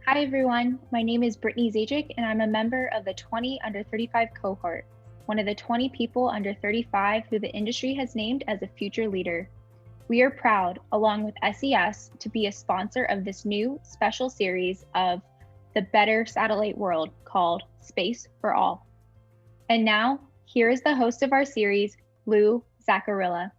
Hi everyone, my name is Felix Ejeckam and I'm a member of the 20 under 35 cohort, one of the 20 people under 35 who the industry has named as a future leader. We are proud, along with SES, to be a sponsor of this new special series of the Better Satellite World called Space for All. And now, here is the host of our series, Lou Zaccarilla.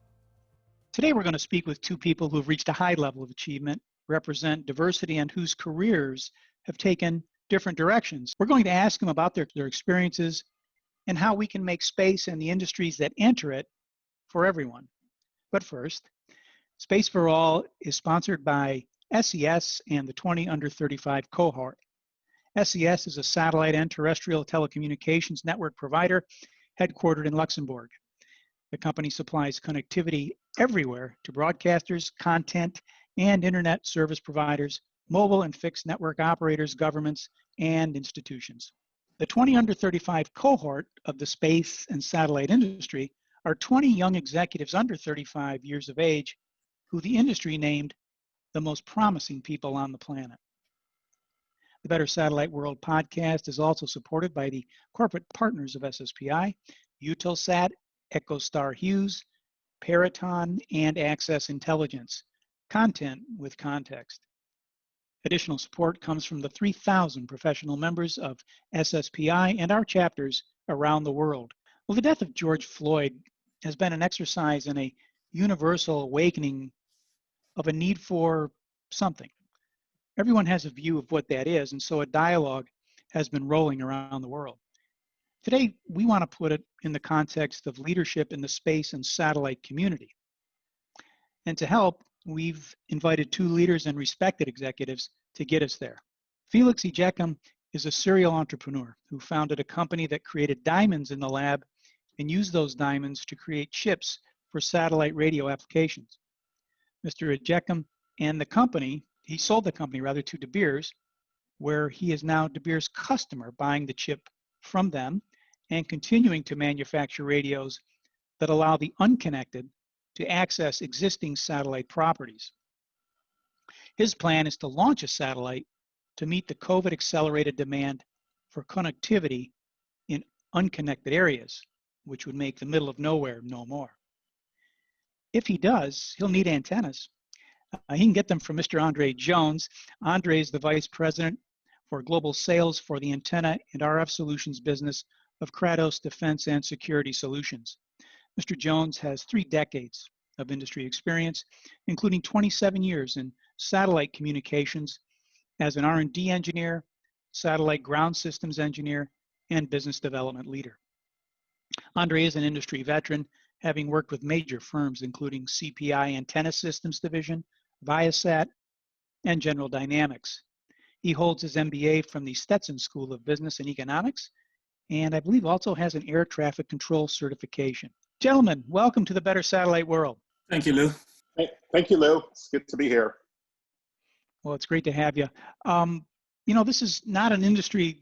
Today we're going to speak with two people who have reached a high level of achievement, represent diversity, and whose careers have taken different directions. We're going to ask them about their experiences and how we can make space and the industries that enter it for everyone. But first, Space for All is sponsored by SES and the 20 under 35 cohort. SES is a satellite and terrestrial telecommunications network provider headquartered in Luxembourg. The company supplies connectivity everywhere to broadcasters, content, and internet service providers, mobile and fixed network operators, governments, and institutions. The 20 under 35 cohort of the space and satellite industry are 20 young executives under 35 years of age who the industry named the most promising people on the planet. The Better Satellite World podcast is also supported by the corporate partners of SSPI, Eutelsat, EchoStar Hughes, Peraton, and Access Intelligence, content with context. Additional support comes from the 3,000 professional members of SSPI and our chapters around the world. Well, the death of George Floyd has been an exercise in a universal awakening of a need for something. Everyone has a view of what that is, and so a dialogue has been rolling around the world. Today, we want to put it in the context of leadership in the space and satellite community. And to help, we've invited two leaders and respected executives to get us there. Felix Ejeckam is a serial entrepreneur who founded a company that created diamonds in the lab and used those diamonds to create chips for satellite radio applications. Mr. Ejeckam and the company, he sold the company rather to De Beers, where he is now De Beers' customer, buying the chip from them and continuing to manufacture radios that allow the unconnected to access existing satellite properties. His plan is to launch a satellite to meet the COVID-accelerated demand for connectivity in unconnected areas, which would make the middle of nowhere no more. If he does, he'll need antennas. He can get them from Mr. Andre Jones. Andre is the Vice President for Global Sales for the Antenna and RF Solutions business of Kratos Defense and Security Solutions. Mr. Jones has 3 decades of industry experience, including 27 years in satellite communications as an R&D engineer, satellite ground systems engineer, and business development leader. Andre is an industry veteran, having worked with major firms including CPI Antenna Systems Division, Viasat, and General Dynamics. He holds his MBA from the Stetson School of Business and Economics, and I believe also has an air traffic control certification. Gentlemen, welcome to the Better Satellite World. Thank you, Lou. Thank you, Lou. It's good to be here. Well, it's great to have you. This is not an industry,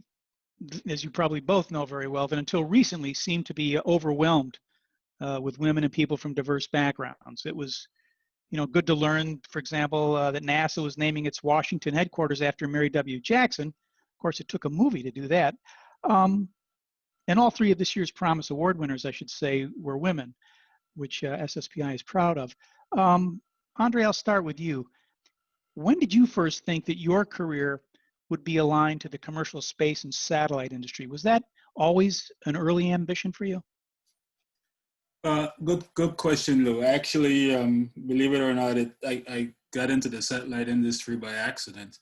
as you probably both know very well, that until recently seemed to be overwhelmed with women and people from diverse backgrounds. It was, good to learn, for example, that NASA was naming its Washington headquarters after Mary W. Jackson. Of course, it took a movie to do that. And all 3 of this year's Promise Award winners, I should say, were women, which SSPI is proud of. Andre, I'll start with you. When did you first think that your career would be aligned to the commercial space and satellite industry? Was that always an early ambition for you? Good question, Lou. Actually, believe it or not, I got into the satellite industry by accident.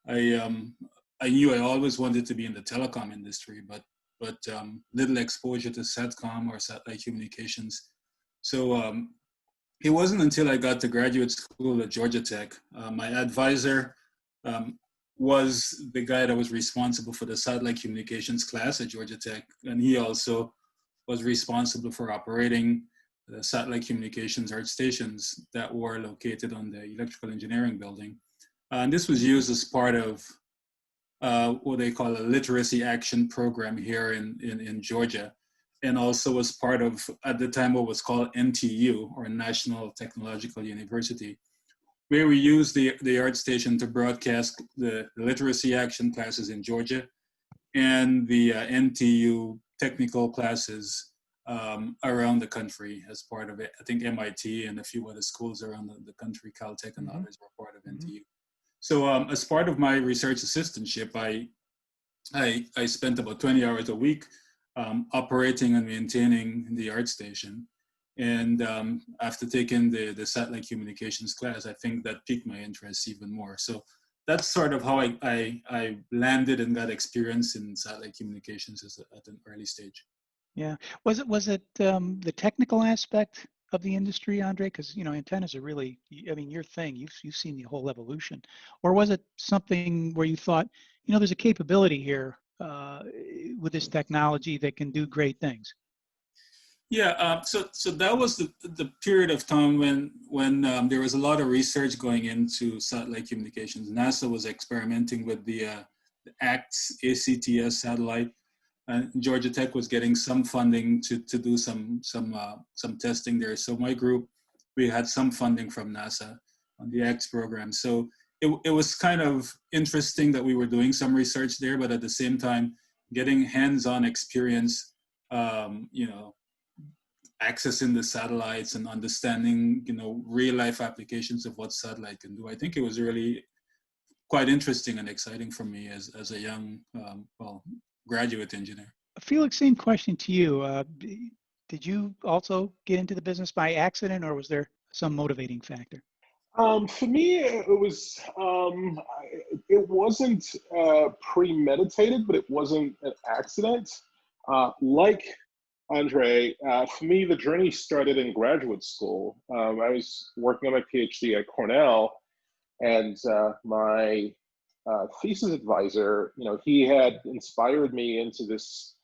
I knew I always wanted to be in the telecom industry, but little exposure to SATCOM or satellite communications. So it wasn't until I got to graduate school at Georgia Tech. My advisor was the guy that was responsible for the satellite communications class at Georgia Tech, and he also was responsible for operating the satellite communications earth stations that were located on the electrical engineering building. And this was used as part of what they call a literacy action program here in Georgia, and also was part of, at the time, what was called NTU, or National Technological University, where we used the art station to broadcast the literacy action classes in Georgia and the NTU technical classes around the country as part of it. I think MIT and a few other schools around the country, Caltech and others were part of NTU. So as part of my research assistantship, I spent about 20 hours a week operating and maintaining the art station. And after taking the satellite communications class, I think that piqued my interest even more. So that's sort of how I landed and got experience in satellite communications at an early stage. Yeah. Was it the technical aspect of the industry, Andre? Because antennas are really, I mean, your thing. You've seen the whole evolution. Or was it something where you thought, there's a capability here with this technology that can do great things? Yeah. So that was the period of time when there was a lot of research going into satellite communications. NASA was experimenting with the ACTS satellite. And Georgia Tech was getting some funding to do some testing there. So my group, we had some funding from NASA on the X program. So it was kind of interesting that we were doing some research there, but at the same time, getting hands-on experience, accessing the satellites and understanding, real life applications of what satellite can do. I think it was really quite interesting and exciting for me as a young, graduate engineer. Felix, same question to you. Did you also get into the business by accident, or was there some motivating factor? For me, it wasn't premeditated, but it wasn't an accident. Like Andre, for me, the journey started in graduate school. I was working on my PhD at Cornell, and my thesis advisor, he had inspired me into this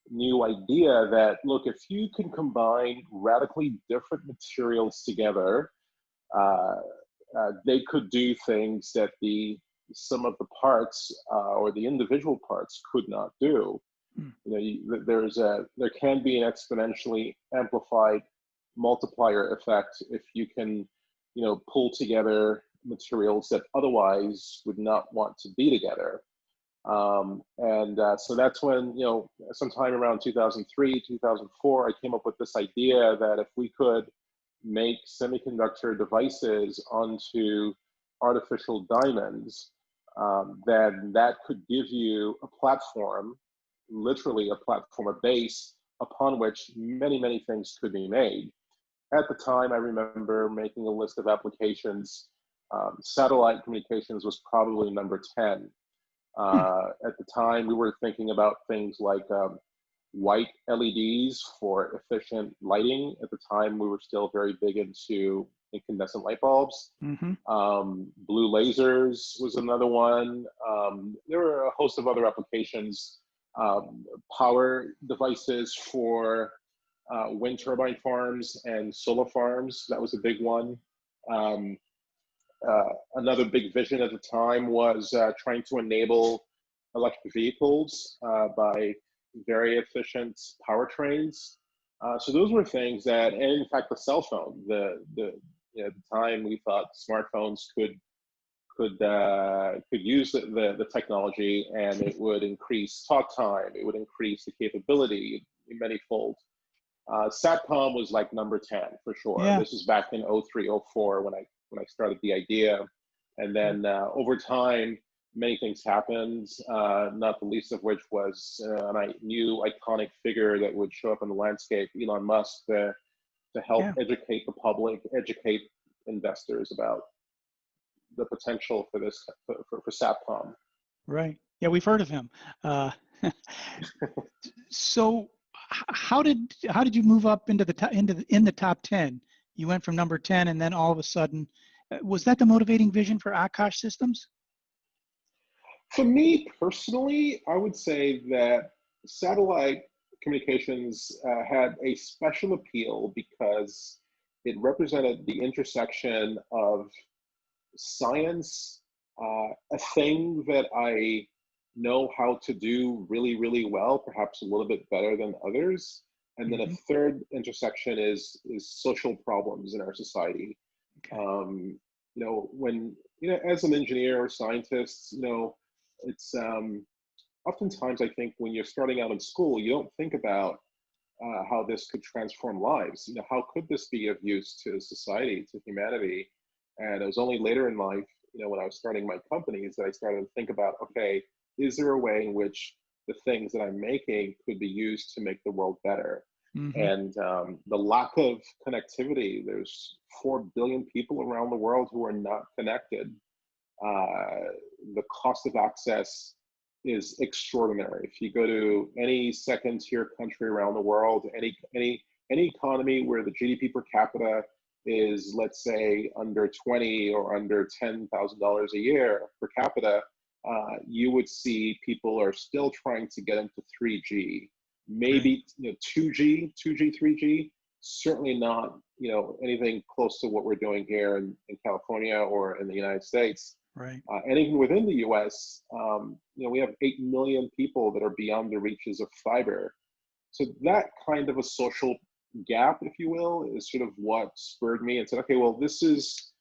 new idea that, look, if you can combine radically different materials together, they could do things that some of the parts or the individual parts could not do. There can be an exponentially amplified multiplier effect if you can, pull together materials that otherwise would not want to be together. So that's when, sometime around 2003, 2004, I came up with this idea that if we could make semiconductor devices onto artificial diamonds, then that could give you a platform, literally a platform, a base upon which many, many things could be made. At the time, I remember making a list of applications. Satellite communications was probably number 10. At the time, we were thinking about things like white LEDs for efficient lighting. At the time, we were still very big into incandescent light bulbs. Blue lasers was another one. There were a host of other applications. Power devices for wind turbine farms and solar farms, that was a big one. Another big vision at the time was trying to enable electric vehicles by very efficient powertrains. So those were things that, and in fact, the cell phone, at the time we thought smartphones could use the technology, and it would increase talk time, it would increase the capability manyfold. Satcom was like number 10 for sure. Yeah. This was back in 03, 04 when I started the idea. And then over time, many things happened, not the least of which was a new iconic figure that would show up in the landscape, Elon Musk, to help educate the public, educate investors about the potential for this, for Satcom. Right. Yeah, we've heard of him. So how did you move up into the top 10? You went from number 10, and then all of a sudden, was that the motivating vision for Akash Systems? For me personally, I would say that satellite communications had a special appeal because it represented the intersection of science, a thing that I know how to do really, really well, perhaps a little bit better than others. And then a third intersection is social problems in our society. Okay. when, as an engineer or scientist, it's oftentimes I think when you're starting out in school, you don't think about how this could transform lives. How could this be of use to society, to humanity? And it was only later in life, when I was starting my companies, that I started to think about, okay, is there a way in which the things that I'm making could be used to make the world better? Mm-hmm. And the lack of connectivity, there's 4 billion people around the world who are not connected. The cost of access is extraordinary. If you go to any second tier country around the world, any economy where the GDP per capita is, let's say, under 20 or under $10,000 a year per capita, you would see people are still trying to get into 3G, maybe 2G, 3G, certainly not anything close to what we're doing here in California or in the United States. Right. And even within the US, we have 8 million people that are beyond the reaches of fiber. So that kind of a social gap, if you will, is sort of what spurred me and said, okay, well, this is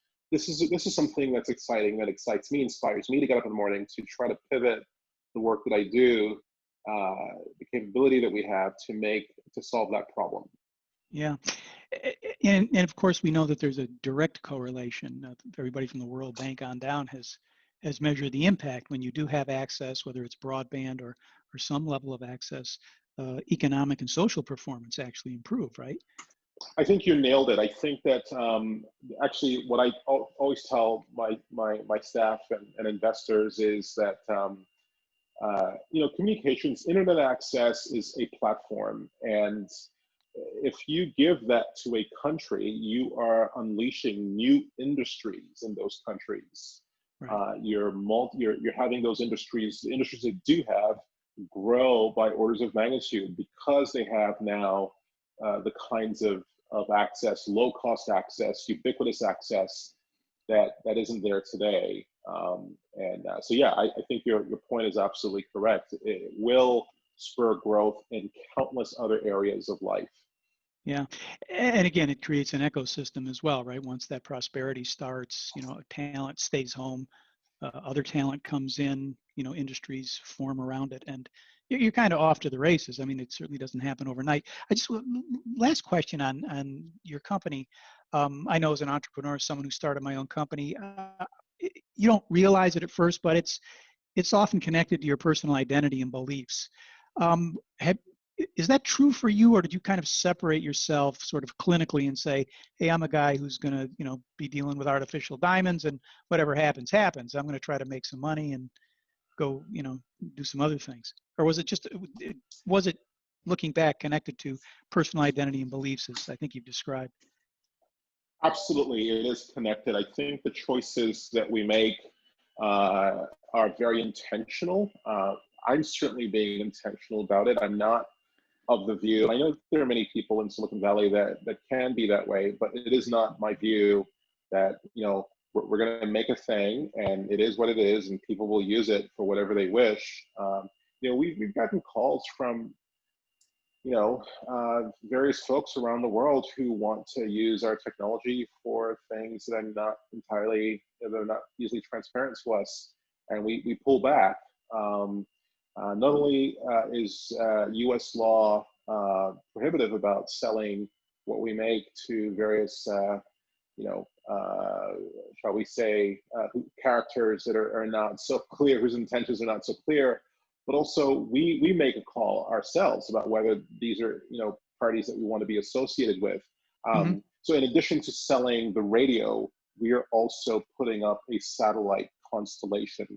something that's exciting, that excites me, inspires me to get up in the morning to try to pivot the work that I do, the capability that we have to solve that problem. Yeah. And of course, we know that there's a direct correlation. Everybody from the World Bank on down has measured the impact when you do have access, whether it's broadband or some level of access. Economic and social performance actually improve, right? I think you nailed it. I think that actually what I always tell my staff and investors is that communications, internet access is a platform, and if you give that to a country, you are unleashing new industries in those countries. Right. You're having those industries, the industries that do have, grow by orders of magnitude because they have now the kinds of access, low cost access, ubiquitous access that isn't there today. So yeah, I think your point is absolutely correct. It will spur growth in countless other areas of life. Yeah, and again, it creates an ecosystem as well, right? Once that prosperity starts, talent stays home, other talent comes in, industries form around it, and you're kind of off to the races. I mean, it certainly doesn't happen overnight. Last question on your company. I know as an entrepreneur, someone who started my own company, you don't realize it at first, but it's often connected to your personal identity and beliefs. Is that true for you, or did you kind of separate yourself sort of clinically and say, hey, I'm a guy who's going to, be dealing with artificial diamonds, and whatever happens, happens. I'm going to try to make some money and go, do some other things? Or was it looking back connected to personal identity and beliefs, as I think you've described? Absolutely, it is connected. I think the choices that we make are very intentional. I'm certainly being intentional about it. I'm not of the view, I know there are many people in Silicon Valley that can be that way, but it is not my view that, we're going to make a thing and it is what it is and people will use it for whatever they wish. We've gotten calls from, various folks around the world who want to use our technology for things that they're not easily transparent to us. And we pull back. Not only is U.S. law prohibitive about selling what we make to various, shall we say, characters that are not so clear, whose intentions are not so clear, but also we make a call ourselves about whether these are, parties that we want to be associated with. Mm-hmm. So in addition to selling the radio, we are also putting up a satellite constellation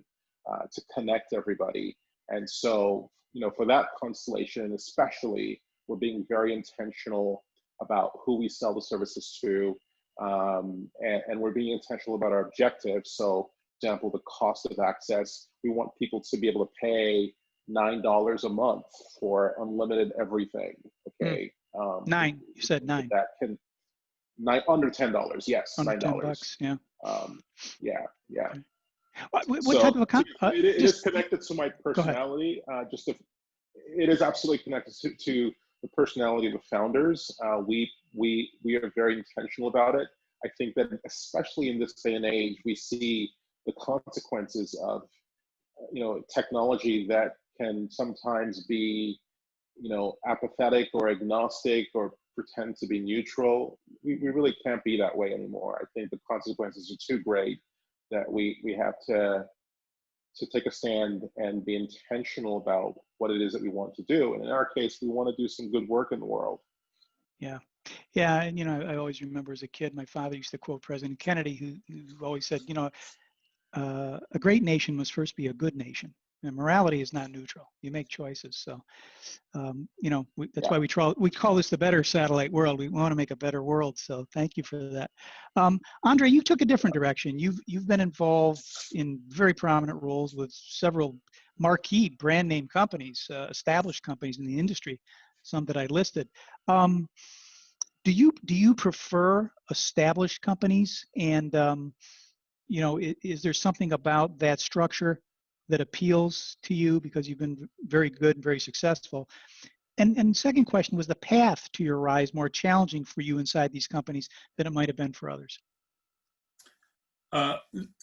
to connect everybody. And so, for that constellation especially, we're being very intentional about who we sell the services to, and we're being intentional about our objectives. So, for example, the cost of access, we want people to be able to pay $9 a month for unlimited everything, okay? $9, you said $9. That can, under $10, yes, under $9. $10, yeah. Yeah. Okay. What type of account? It is connected to my personality. It is absolutely connected to the personality of the founders. We are very intentional about it. I think that especially in this day and age, we see the consequences of, technology that can sometimes be, apathetic or agnostic or pretend to be neutral. We really can't be that way anymore. I think the consequences are too great that we have to take a stand and be intentional about what it is that we want to do. And in our case, we want to do some good work in the world. Yeah. Yeah. And, I always remember as a kid, my father used to quote President Kennedy, who always said, a great nation must first be a good nation. And morality is not neutral. You make choices. So, that's why we call this the better satellite world. We want to make a better world. So thank you for that. Andre, you took a different direction. You've been involved in very prominent roles with several marquee brand name companies, established companies in the industry, some that I listed. Do you prefer established companies? And is there something about that structure that appeals to you because you've been very good and very successful? And second question, was the path to your rise more challenging for you inside these companies than it might have been for others?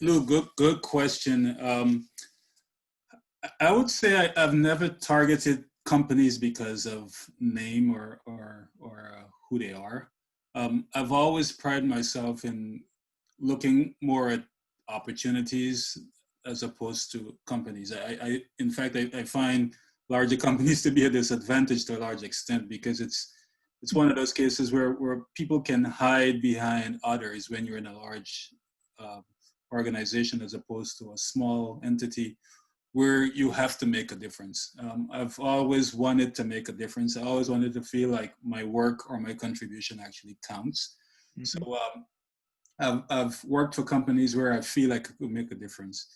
Lou, good question. I would say I've never targeted companies because of name or who they are. I've always prided myself in looking more at opportunities as opposed to companies. In fact, I find larger companies to be a disadvantage to a large extent because it's one of those cases where people can hide behind others when you're in a large organization as opposed to a small entity where you have to make a difference. I've always wanted to make a difference. I always wanted to feel like my work or my contribution actually counts. Mm-hmm. So I've worked for companies where I feel like I could make a difference.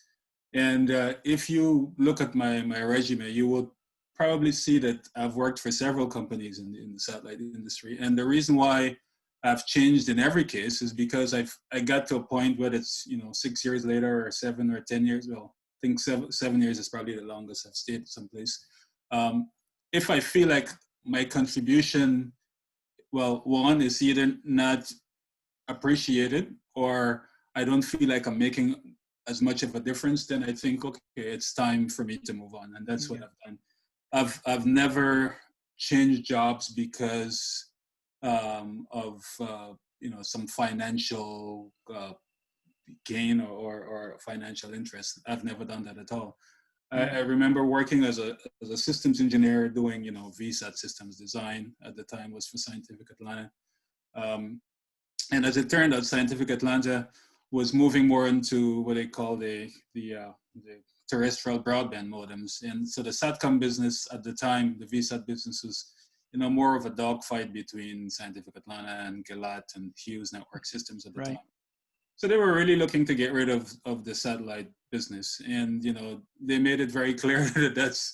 And if you look at my resume, you will probably see that I've worked for several companies in the satellite industry. And the reason why I've changed in every case is because I got to a point where it's 6 years later or 7 or 10 years. Well, I think 7 years is probably the longest I've stayed someplace. If I feel like my contribution, well, one is either not appreciated or I don't feel like I'm making as much of a difference, then I think, okay, it's time for me to move on. And that's what I've done. I've never changed jobs because of some financial gain or financial interest. I've never done that at all. I remember working as a systems engineer doing VSAT systems design. At the time was for Scientific Atlanta, and as it turned out, Scientific Atlanta was moving more into what they call the terrestrial broadband modems. And so the SATCOM business at the time, the VSAT business was more of a dogfight between Scientific Atlanta and Gilat and Hughes Network Systems at the time. So they were really looking to get rid of the satellite business. And, they made it very clear that that's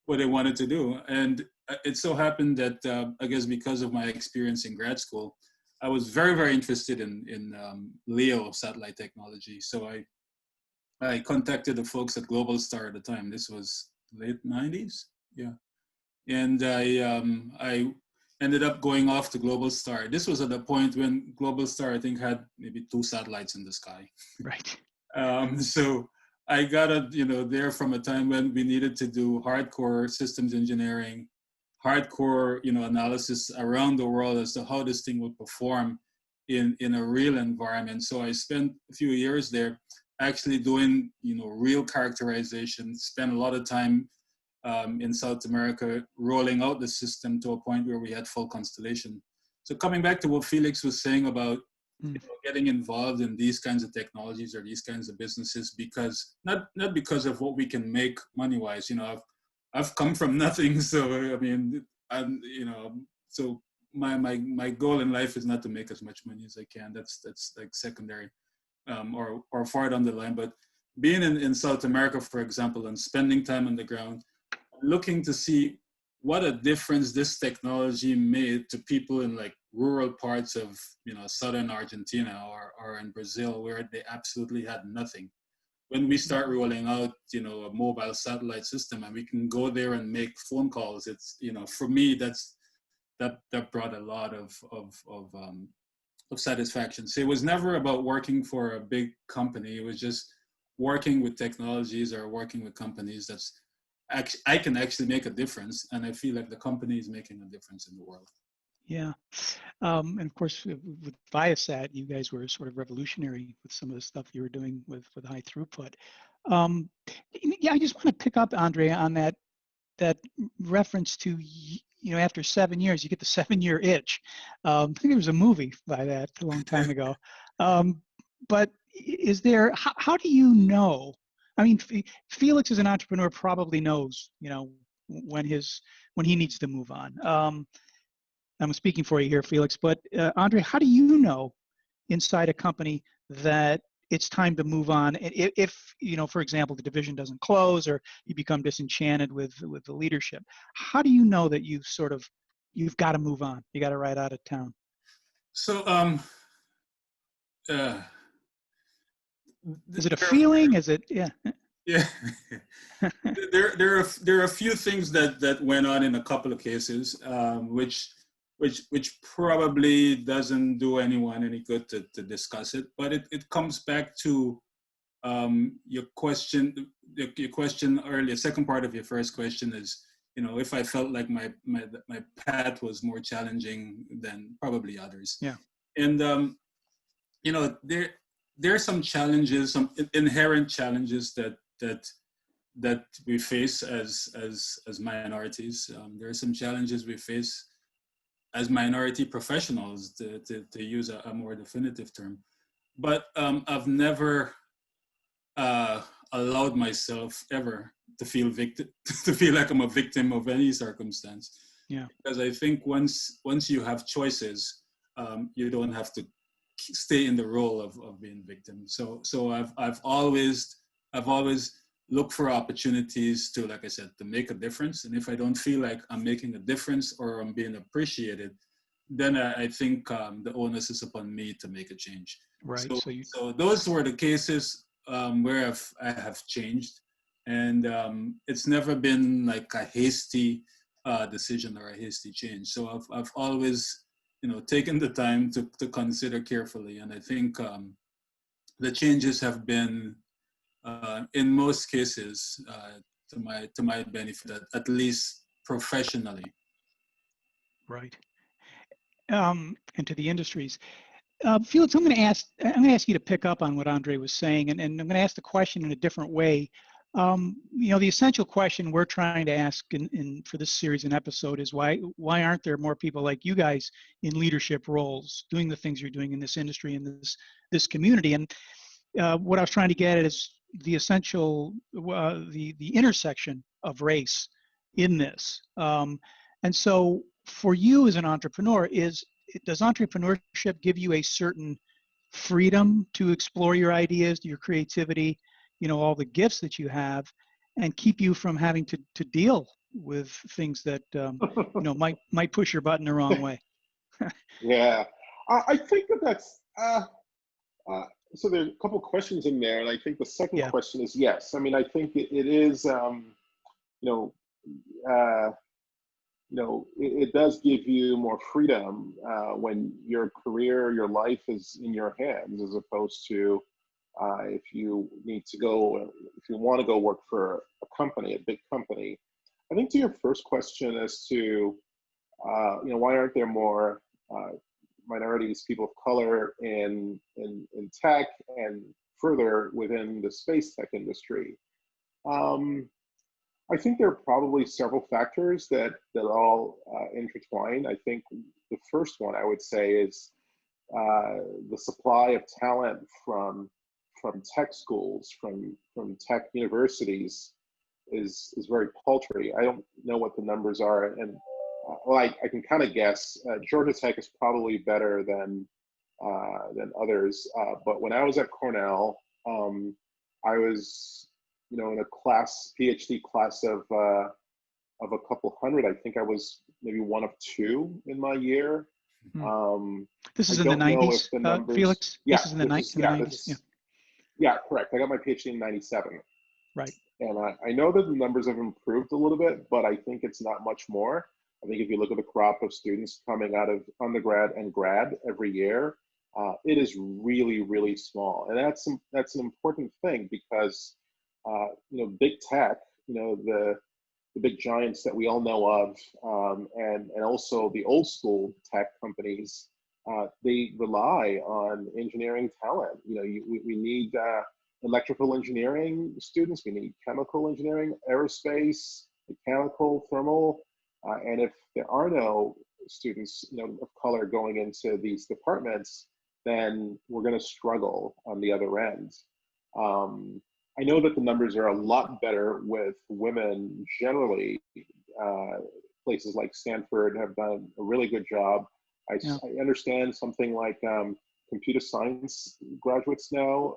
what they wanted to do. And it so happened that, I guess because of my experience in grad school, I was very, very interested in LEO satellite technology. So I contacted the folks at Global Star at the time. This was late 90s. Yeah. And I ended up going off to Global Star. This was at the point when Global Star, I think, had maybe 2 satellites in the sky. Right. So I got there from a time when we needed to do hardcore systems engineering, hardcore analysis around the world as to how this thing would perform in a real environment. So I spent a few years there actually doing real characterization, spent a lot of time in South America, rolling out the system to a point where we had full constellation. So coming back to what Felix was saying about getting involved in these kinds of technologies or these kinds of businesses, because not because of what we can make money-wise. I've come from nothing, so I mean, so my goal in life is not to make as much money as I can. That's like secondary, or far down the line. But being in South America, for example, and spending time on the ground, looking to see what a difference this technology made to people in like rural parts of southern Argentina or in Brazil where they absolutely had nothing. When we start rolling out a mobile satellite system and we can go there and make phone calls, it's for me that brought a lot of satisfaction. So it was never about working for a big company. It was just working with technologies or working with companies that's actually, I can actually make a difference. And I feel like the company is making a difference in the world. Yeah. And of course, with Viasat, you guys were sort of revolutionary with some of the stuff you were doing with high throughput. Yeah, I just want to pick up, Andre, on that reference to, after 7 years, you get the 7-year itch. I think there was a movie by that a long time ago. But is there, how do you know? I mean, Felix as an entrepreneur probably knows, when he needs to move on. I'm speaking for you here, Felix, but Andre, how do you know inside a company that it's time to move on? If, for example, the division doesn't close or you become disenchanted with the leadership, how do you know that you've got to move on? You got to ride out of town. So, is it a feeling? Is it, yeah. Yeah. there are a few things that went on in a couple of cases, which probably doesn't do anyone any good to discuss it, but it comes back to your question earlier. Second part of your first question is, if I felt like my path was more challenging than probably others. Yeah. And there are some challenges, some inherent challenges that we face as minorities. There are some challenges we face as minority professionals, to use a more definitive term. But I've never allowed myself ever to feel like I'm a victim of any circumstance. Yeah. Because I think once you have choices, you don't have to stay in the role of being victim. So I've always looked for opportunities to, like I said, to make a difference. And if I don't feel like I'm making a difference or I'm being appreciated, then I think the onus is upon me to make a change. Right. So those were the cases where I have changed, and it's never been like a hasty decision or a hasty change. So I've always, taken the time to consider carefully, and I think the changes have been, in most cases, to my benefit, at least professionally. Right. And to the industries. Felix, I'm going to ask you to pick up on what Andre was saying, and I'm going to ask the question in a different way. The essential question we're trying to ask for this series and episode is why aren't there more people like you guys in leadership roles doing the things you're doing in this industry and this community? And what I was trying to get at is the essential, the intersection of race in this. And so for you as an entrepreneur, does entrepreneurship give you a certain freedom to explore your ideas, your creativity, all the gifts that you have, and keep you from having to deal with things that might push your button the wrong way? Yeah, I think that's so there's a couple questions in there, and I think the second question is yes. I mean, I think it is it does give you more freedom when your career, your life is in your hands, as opposed to if you want to go work for a company, a big company. I think to your first question as to, why aren't there more minorities, people of color in tech and further within the space tech industry? I think there are probably several factors that all intertwine. I think the first one I would say is the supply of talent from tech schools, from tech universities is very paltry. I don't know what the numbers are, and I can kind of guess. Georgia Tech is probably better than others. But when I was at Cornell, I was in a PhD class of a couple hundred. I think I was maybe one of two in my year. This is in the 90s, Felix? Yeah, this is in the 90s. Yeah, correct. I got my PhD in 97. Right. And I know that the numbers have improved a little bit, but I think it's not much more. I think if you look at the crop of students coming out of undergrad and grad every year, it is really, really small. And that's an important thing because, big tech, the big giants that we all know of, and also the old school tech companies, they rely on engineering talent. We need electrical engineering students, we need chemical engineering, aerospace, mechanical, thermal, and if there are no students, of color going into these departments, then we're going to struggle on the other end. I know that the numbers are a lot better with women generally. Places like Stanford have done a really good job. I understand something like computer science graduates now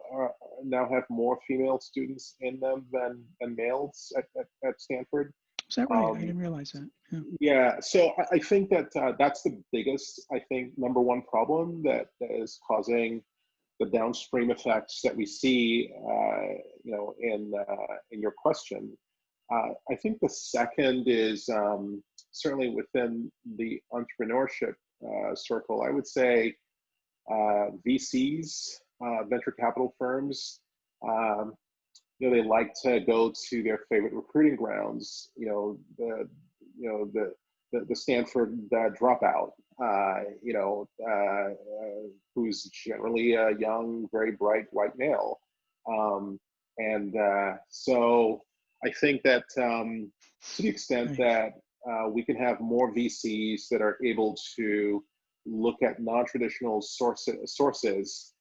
have more female students in them than males at Stanford. Is that right? I didn't realize that. Yeah, so I think that that's the biggest, number one problem that is causing the downstream effects that we see, in your question. I think the second is certainly within the entrepreneurship circle. I would say VCs, venture capital firms. They like to go to their favorite recruiting grounds. The Stanford dropout. Who's generally a young, very bright white male. So I think that to the extent that we can have more VCs that are able to look at non-traditional sources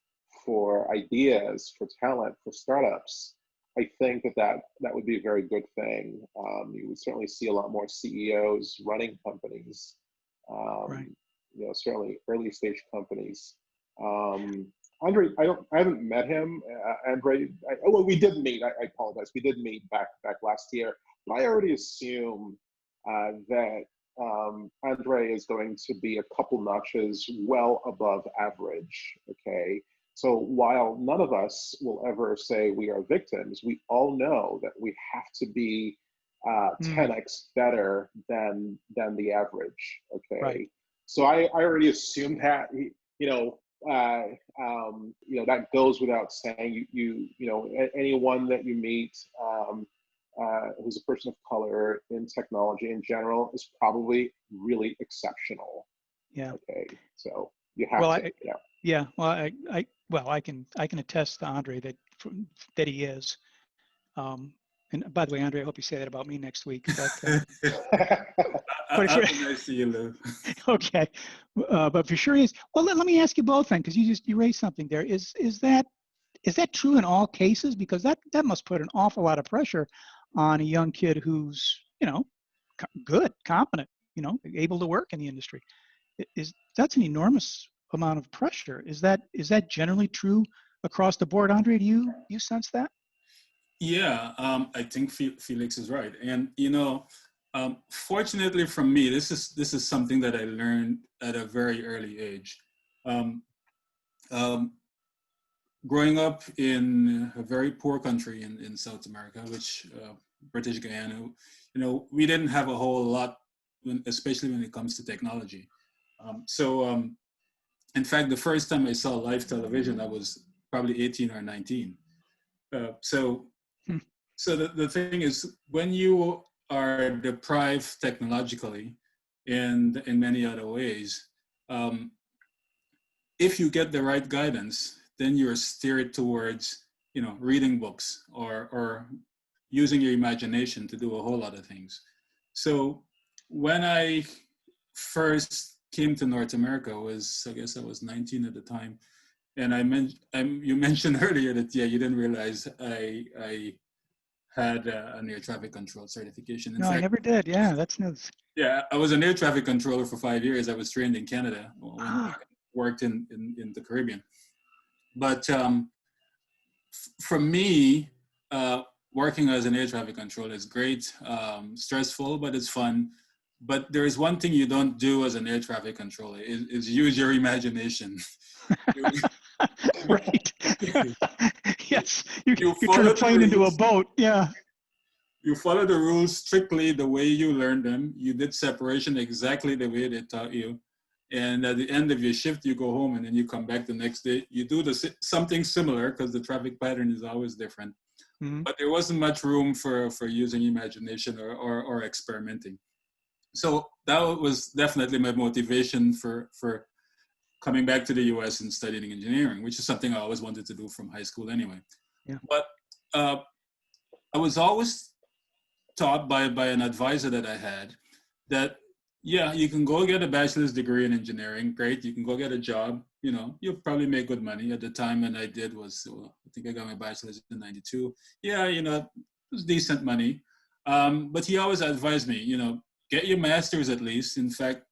for ideas, for talent, for startups, I think that would be a very good thing. You would certainly see a lot more CEOs running companies. Certainly early stage companies. Andre, I haven't met him. Andre, we did meet. I apologize. We did meet back last year. But I already assume that Andre is going to be a couple notches well above average. Okay. So while none of us will ever say we are victims, we all know that we have to be 10x better than the average. Okay. Right. So I already assumed that, that goes without saying. Anyone that you meet who's a person of color in technology in general is probably really exceptional. Yeah. Okay. So you have to. Yeah. Well, I can attest to Andre that he is. And by the way, Andre, I hope you say that about me next week. But nice to you, Lou. Okay, but for sure he is. Well, let me ask you both then, because you raised something there. Is that true in all cases? Because that must put an awful lot of pressure on a young kid who's good, competent, able to work in the industry. That's an enormous amount of pressure. Is that generally true across the board, Andre? Do you sense that? Yeah, I think Felix is right, and fortunately for me, this is something that I learned at a very early age. Growing up in a very poor country in South America, which British Guyana, we didn't have a whole lot, especially when it comes to technology. In fact, the first time I saw live television, I was probably 18 or 19. So the thing is, when you are deprived technologically and in many other ways, if you get the right guidance, then you're steered towards, reading books or using your imagination to do a whole lot of things. So when I first came to North America, I guess I was 19 at the time. And you mentioned earlier that, you didn't realize I had an air traffic control certification. No, I never did. Yeah, that's news. Yeah, I was an air traffic controller for 5 years. I was trained in Canada when I worked in the Caribbean. But for me, working as an air traffic controller is great, stressful, but it's fun. But there is one thing you don't do as an air traffic controller is use your imagination. Right. Yes. You turn a plane into a boat. Yeah. You follow the rules strictly the way you learned them. You did separation exactly the way they taught you. And at the end of your shift, you go home and then you come back the next day. You do something similar because the traffic pattern is always different. Mm-hmm. But there wasn't much room for using imagination or experimenting. So that was definitely my motivation for coming back to the US and studying engineering, which is something I always wanted to do from high school anyway. Yeah. But I was always taught by an advisor that I had that, yeah, you can go get a bachelor's degree in engineering. Great. You can go get a job. You know, you'll probably make good money. At the time when I did was, I think I got my bachelor's in 92. Yeah, you know, it was decent money. But he always advised me, you know, get your master's at least. In fact,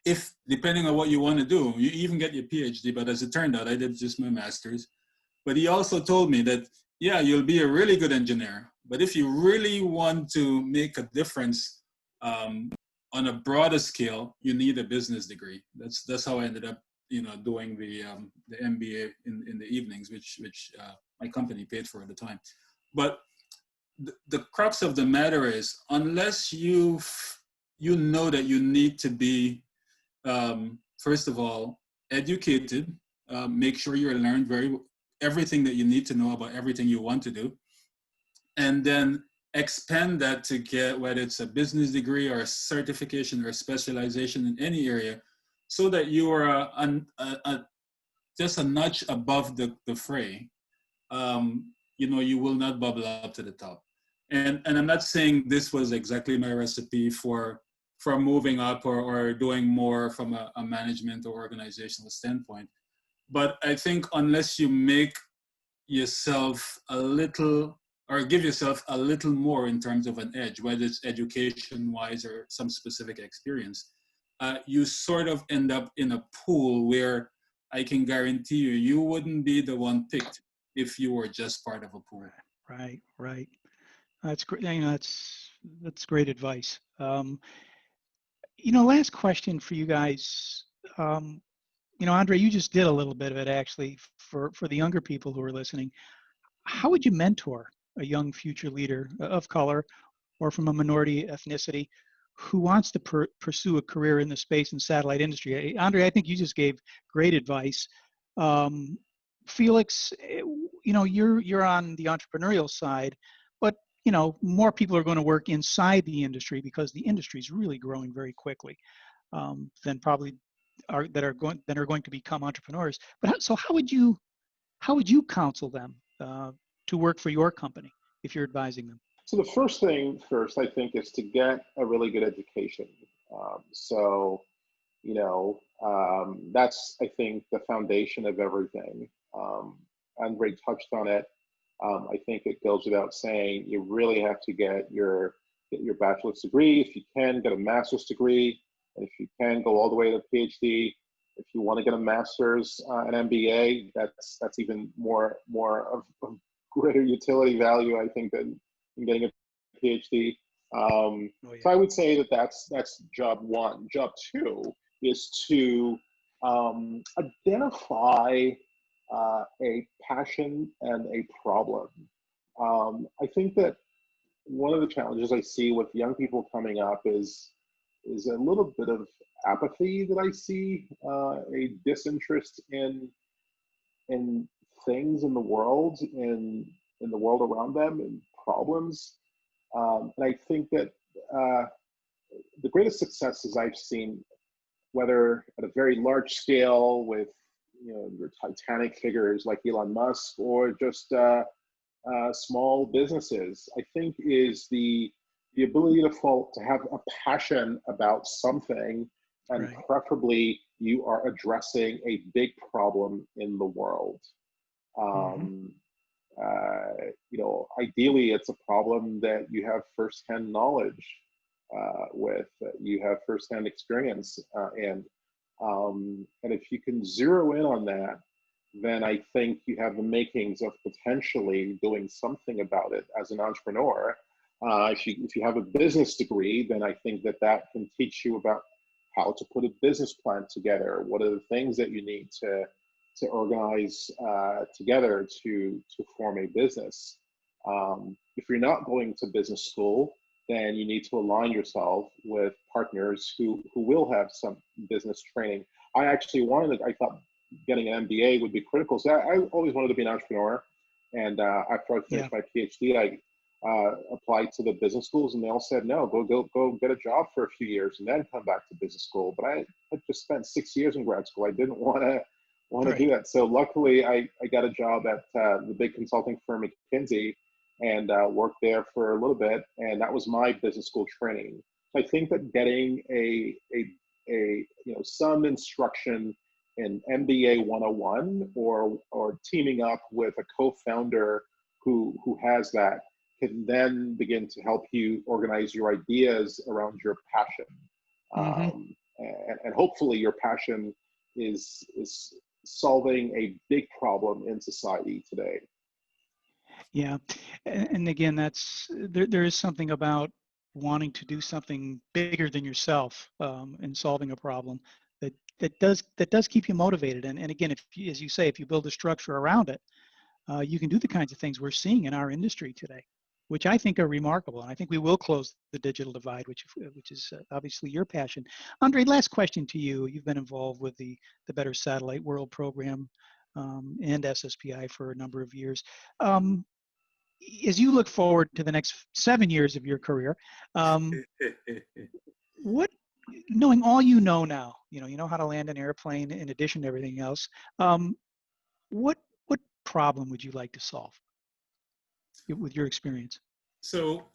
if depending on what you want to do, you even get your PhD. But as it turned out, I did just my master's. But he also told me that, yeah, you'll be a really good engineer. But if you really want to make a difference on a broader scale, you need a business degree. That's how I ended up, you know, doing the MBA in the evenings, which my company paid for at the time. But the crux of the matter is, unless you know that you need to be, first of all, educated, make sure you learned everything that you need to know about everything you want to do, and then expand that to get whether it's a business degree or a certification or a specialization in any area, so that you are just a notch above the fray. You know, you will not bubble up to the top. And I'm not saying this was exactly my recipe for moving up or doing more from a management or organizational standpoint. But I think unless you make yourself a little, or give yourself a little more in terms of an edge, whether it's education-wise or some specific experience, you sort of end up in a pool where I can guarantee you wouldn't be the one picked if you were just part of a pool. Right, right. That's great. You know, that's great advice. You know, last question for you guys. You know, Andre, you just did a little bit of it actually for the younger people who are listening. How would you mentor a young future leader of color or from a minority ethnicity who wants to pursue a career in the space and satellite industry? Andre, I think you just gave great advice. Felix, you know, you're on the entrepreneurial side, but you know, more people are going to work inside the industry because the industry is really growing very quickly than probably are going to become entrepreneurs. But so how would you counsel them to work for your company if you're advising them? So the first thing first, I think, is to get a really good education. So, you know, that's, I think, the foundation of everything. Andre touched on it. I think it goes without saying, you really have to get your bachelor's degree. If you can, get a master's degree. And if you can, go all the way to PhD. If you want to get a master's, an MBA, that's even more of greater utility value, I think, than getting a PhD. So I would say that that's job one. Job two is to identify a passion and a problem. I think that one of the challenges I see with young people coming up is a little bit of apathy that I see, a disinterest in things in the world, in the world around them, and problems. And I think that the greatest successes I've seen, whether at a very large scale with, you know, your titanic figures like Elon Musk, or just small businesses, I think is the ability to have a passion about something, and Right. preferably you are addressing a big problem in the world. You know, ideally, it's a problem that you have firsthand knowledge with, you have firsthand experience, and if you can zero in on that, then I think you have the makings of potentially doing something about it as an entrepreneur. If you have a business degree, then I think that can teach you about how to put a business plan together. What are the things that you need to organize together to form a business? If you're not going to business school, then you need to align yourself with partners who will have some business training. I actually I thought getting an MBA would be critical. So I always wanted to be an entrepreneur. And after I Yeah. finished my PhD, I applied to the business schools, and they all said, no, go get a job for a few years and then come back to business school. But I had just spent 6 years in grad school. I didn't want to Right. do that. So luckily, I got a job at the big consulting firm McKinsey, and worked there for a little bit, and that was my business school training. So I think that getting a some instruction in MBA 101 or teaming up with a co-founder who has that can then begin to help you organize your ideas around your passion. And hopefully your passion is solving a big problem in society today. Yeah, and again, there is something about wanting to do something bigger than yourself in solving a problem that does keep you motivated. And again, if you, as you say, if you build a structure around it, you can do the kinds of things we're seeing in our industry today, which I think are remarkable. And I think we will close the digital divide, which is obviously your passion. Andre, last question to you. You've been involved with the Better Satellite World program and SSPI for a number of years. As you look forward to the next 7 years of your career, what, knowing all you know now, you know how to land an airplane in addition to everything else, what problem would you like to solve with your experience? So,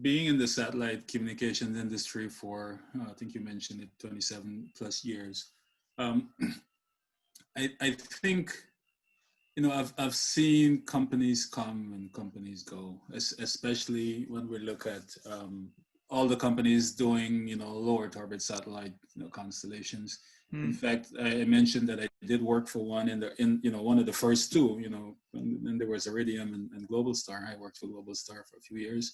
being in the satellite communications industry for, I think you mentioned it, 27 plus years, I think, I've seen companies come and companies go, especially when we look at all the companies doing, low Earth orbit satellite, constellations. In fact, I mentioned that I did work for one in one of the first two, when there was Iridium and Global Star. I worked for Global Star for a few years.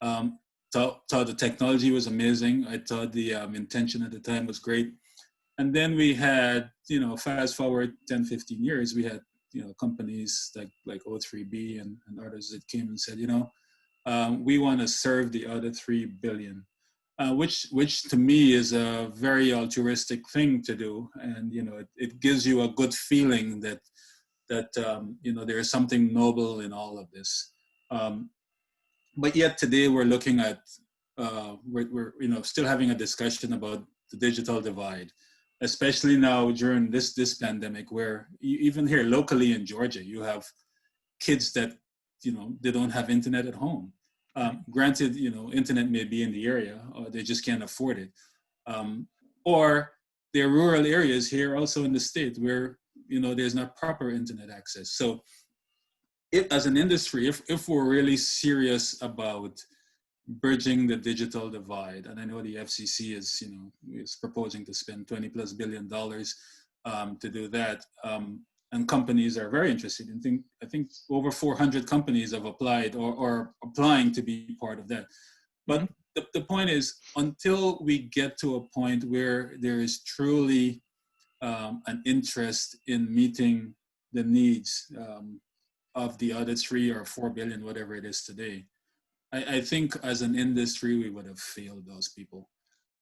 Thought the technology was amazing. I thought the intention at the time was great. And then we had, fast forward 10, 15 years, we had, companies like O3B and others that came and said, we want to serve the other 3 billion. Which to me is a very altruistic thing to do, and it gives you a good feeling that there is something noble in all of this. But yet today we're looking at we're still having a discussion about the digital divide, especially now during this pandemic, where even here locally in Georgia, you have kids that they don't have internet at home. Granted, internet may be in the area, or they just can't afford it. Or there are rural areas here also in the state where, there's not proper internet access. So as an industry, if we're really serious about bridging the digital divide, and I know the FCC is proposing to spend $20+ billion to do that, and companies are very interested. I think over 400 companies have applied or applying to be part of that. But the point is, until we get to a point where there is truly an interest in meeting the needs of the other 3 or 4 billion, whatever it is today, I think as an industry, we would have failed those people.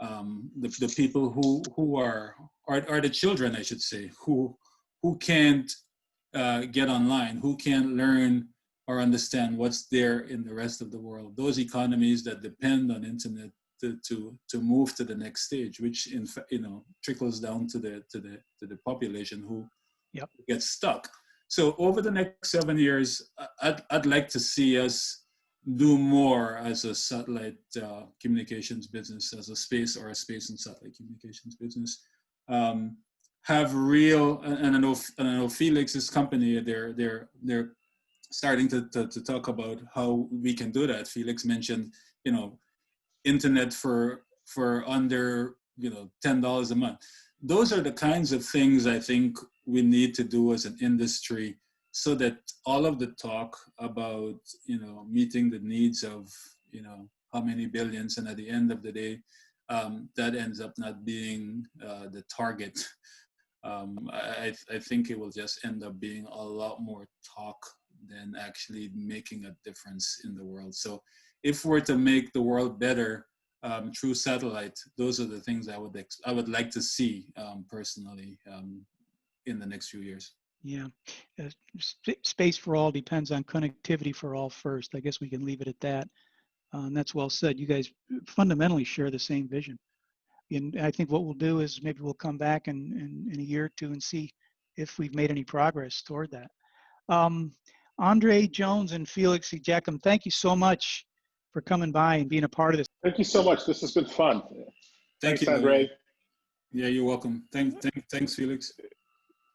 The people who are the children, I should say, who can't get online, who can't learn or understand what's there in the rest of the world. Those economies that depend on internet to move to the next stage, which in fact, trickles down to the population who gets stuck. So over the next 7 years, I'd like to see us do more as a satellite communications business, as a space and satellite communications business. Have real, and I know Felix's company, they're starting to talk about how we can do that. Felix mentioned, internet for under $10 a month. Those are the kinds of things I think we need to do as an industry, so that all of the talk about meeting the needs of how many billions, and at the end of the day, that ends up not being the target. I think it will just end up being a lot more talk than actually making a difference in the world. So if we're to make the world better through satellite, those are the things I would like to see personally in the next few years. Yeah, space for all depends on connectivity for all first. I guess we can leave it at that. And that's well said. You guys fundamentally share the same vision. And I think what we'll do is maybe we'll come back in a year or two and see if we've made any progress toward that. Andre Jones and Felix Ejeckam, thank you so much for coming by and being a part of this. Thank you so much. This has been fun. Thanks, you, Andre. Yeah, you're welcome. Thanks, Felix.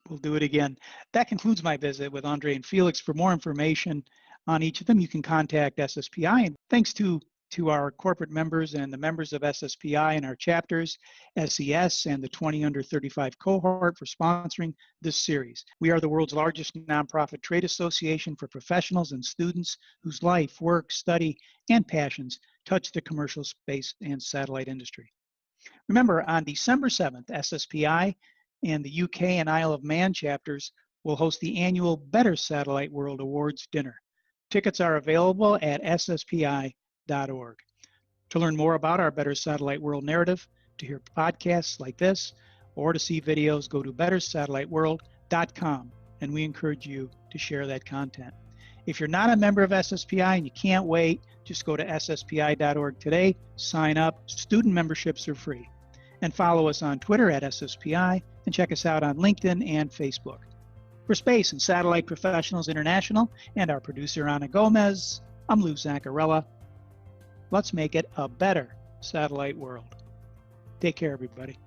We'll do it again. That concludes my visit with Andre and Felix. For more information on each of them, you can contact SSPI. And thanks to our corporate members and the members of SSPI and our chapters, SES and the 20 under 35 cohort for sponsoring this series. We are the world's largest nonprofit trade association for professionals and students whose life, work, study, and passions touch the commercial space and satellite industry. Remember, on December 7th, SSPI and the UK and Isle of Man chapters will host the annual Better Satellite World Awards dinner. Tickets are available at sspi.org. To learn more about our Better Satellite World narrative, to hear podcasts like this, or to see videos, go to bettersatelliteworld.com, and we encourage you to share that content. If you're not a member of SSPI and you can't wait, just go to sspi.org today, sign up. Student memberships are free. And follow us on Twitter at SSPI, and check us out on LinkedIn and Facebook. For Space and Satellite Professionals International and our producer, Ana Gomez, I'm Lou Zaccarella. Let's make it a better satellite world. Take care, everybody.